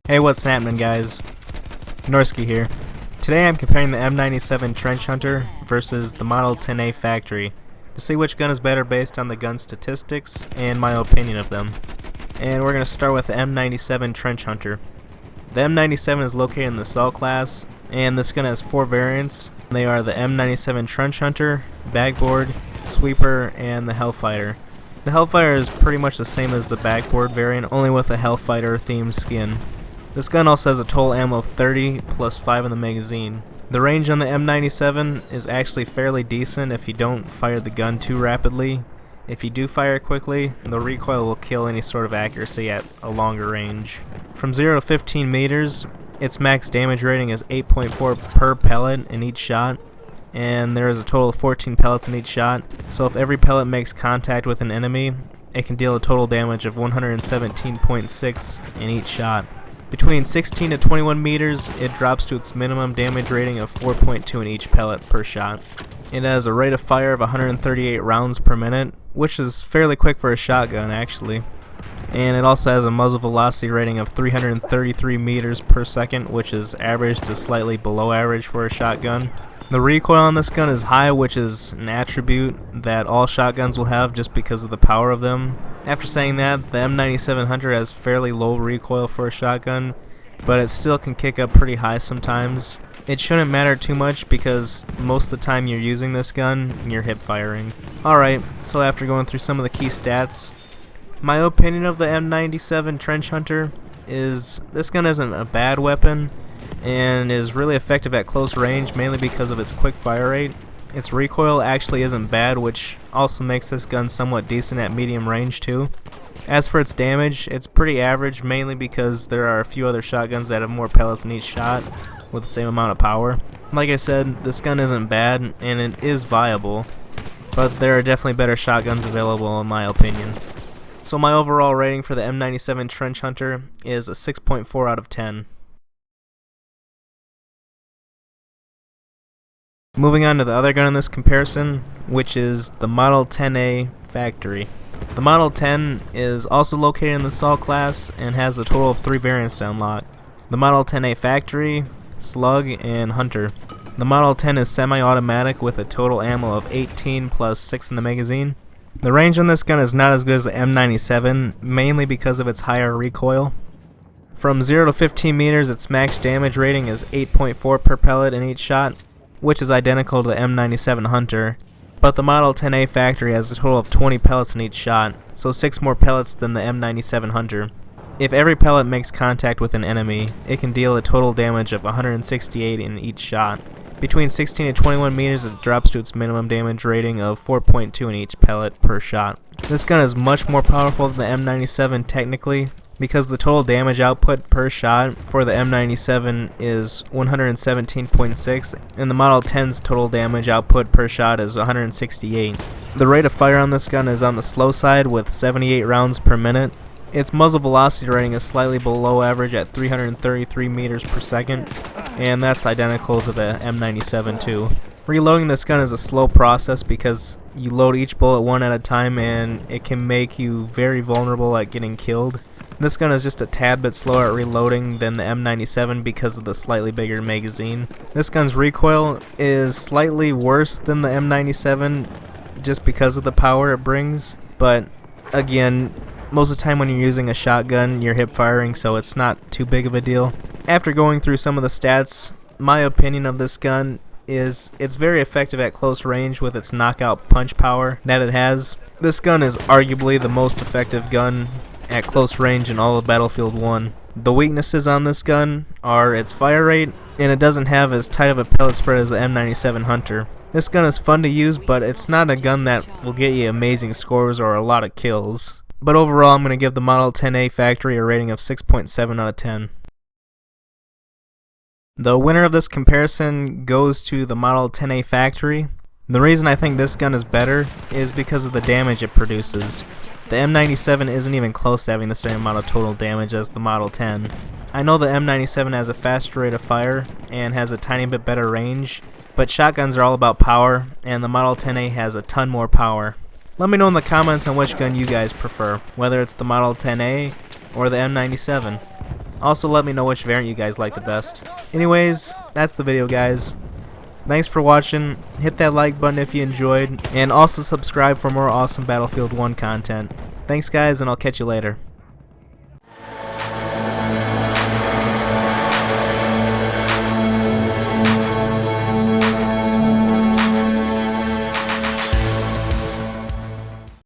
Hey, what's happening, guys? Norsky here. Today I'm comparing the M97 Trench Hunter versus the Model 10A Factory to see which gun is better based on the gun statistics and my opinion of them. And we're going to start with the M97 Trench Hunter. The M97 is located in the Assault class, and this gun has 4 variants. They are the M97 Trench Hunter, Bagboard, Sweeper, and the Hellfire. The Hellfire is pretty much the same as the Bagboard variant, only with a Hellfire themed skin. This gun also has a total ammo of 30 plus 5 in the magazine. The range on the M97 is actually fairly decent if you don't fire the gun too rapidly. If you do fire quickly, the recoil will kill any sort of accuracy at a longer range. From 0 to 15 meters, its max damage rating is 8.4 per pellet in each shot, and there is a total of 14 pellets in each shot, so if every pellet makes contact with an enemy, it can deal a total damage of 117.6 in each shot. Between 16 to 21 meters, it drops to its minimum damage rating of 4.2 in each pellet per shot. It has a rate of fire of 138 rounds per minute, which is fairly quick for a shotgun actually. And it also has a muzzle velocity rating of 333 meters per second, which is average to slightly below average for a shotgun. The recoil on this gun is high, which is an attribute that all shotguns will have just because of the power of them. After saying that, the M97 Hunter has fairly low recoil for a shotgun, but it still can kick up pretty high sometimes. It shouldn't matter too much because most of the time you're using this gun, you're hip firing. Alright, so after going through some of the key stats, my opinion of the M97 Trench Hunter is this gun isn't a bad weapon and is really effective at close range, mainly because of its quick fire rate. Its recoil actually isn't bad, which also makes this gun somewhat decent at medium range too. As for its damage, it's pretty average, mainly because there are a few other shotguns that have more pellets in each shot with the same amount of power. Like I said, this gun isn't bad and it is viable, but there are definitely better shotguns available in my opinion. So my overall rating for the M97 Trench Hunter is a 6.4 out of 10. Moving on to the other gun in this comparison, which is the Model 10A Factory. The Model 10 is also located in the Assault class and has a total of 3 variants to unlock. The Model 10A Factory, Slug, and Hunter. The Model 10 is semi-automatic with a total ammo of 18 plus 6 in the magazine. The range on this gun is not as good as the M97, mainly because of its higher recoil. From 0 to 15 meters, its max damage rating is 8.4 per pellet in each shot, which is identical to the M97 Hunter, but the Model 10A Factory has a total of 20 pellets in each shot, so 6 more pellets than the M97 Hunter. If every pellet makes contact with an enemy, it can deal a total damage of 168 in each shot. Between 16 to 21 meters, it drops to its minimum damage rating of 4.2 in each pellet per shot. This gun is much more powerful than the M97 technically, because the total damage output per shot for the M97 is 117.6 and the Model 10's total damage output per shot is 168. The rate of fire on this gun is on the slow side with 78 rounds per minute. Its muzzle velocity rating is slightly below average at 333 meters per second, and that's identical to the M97 too. Reloading this gun is a slow process because you load each bullet one at a time and it can make you very vulnerable at getting killed. This gun is just a tad bit slower at reloading than the M97 because of the slightly bigger magazine. This gun's recoil is slightly worse than the M97 just because of the power it brings, but again, most of the time when you're using a shotgun, you're hip firing, so it's not too big of a deal. After going through some of the stats, my opinion of this gun is it's very effective at close range with its knockout punch power that it has. This gun is arguably the most effective gun at close range in all of Battlefield 1. The weaknesses on this gun are its fire rate, and it doesn't have as tight of a pellet spread as the M97 Hunter. This gun is fun to use, but it's not a gun that will get you amazing scores or a lot of kills. But overall, I'm going to give the Model 10A Factory a rating of 6.7 out of 10. The winner of this comparison goes to the Model 10A Factory. The reason I think this gun is better is because of the damage it produces. The M97 isn't even close to having the same amount of total damage as the Model 10. I know the M97 has a faster rate of fire and has a tiny bit better range, but shotguns are all about power, and the Model 10A has a ton more power. Let me know in the comments on which gun you guys prefer, whether it's the Model 10A or the M97. Also let me know which variant you guys like the best. Anyways, that's the video, guys. Thanks for watching. Hit that like button if you enjoyed, and also subscribe for more awesome Battlefield 1 content. Thanks guys, and I'll catch you later.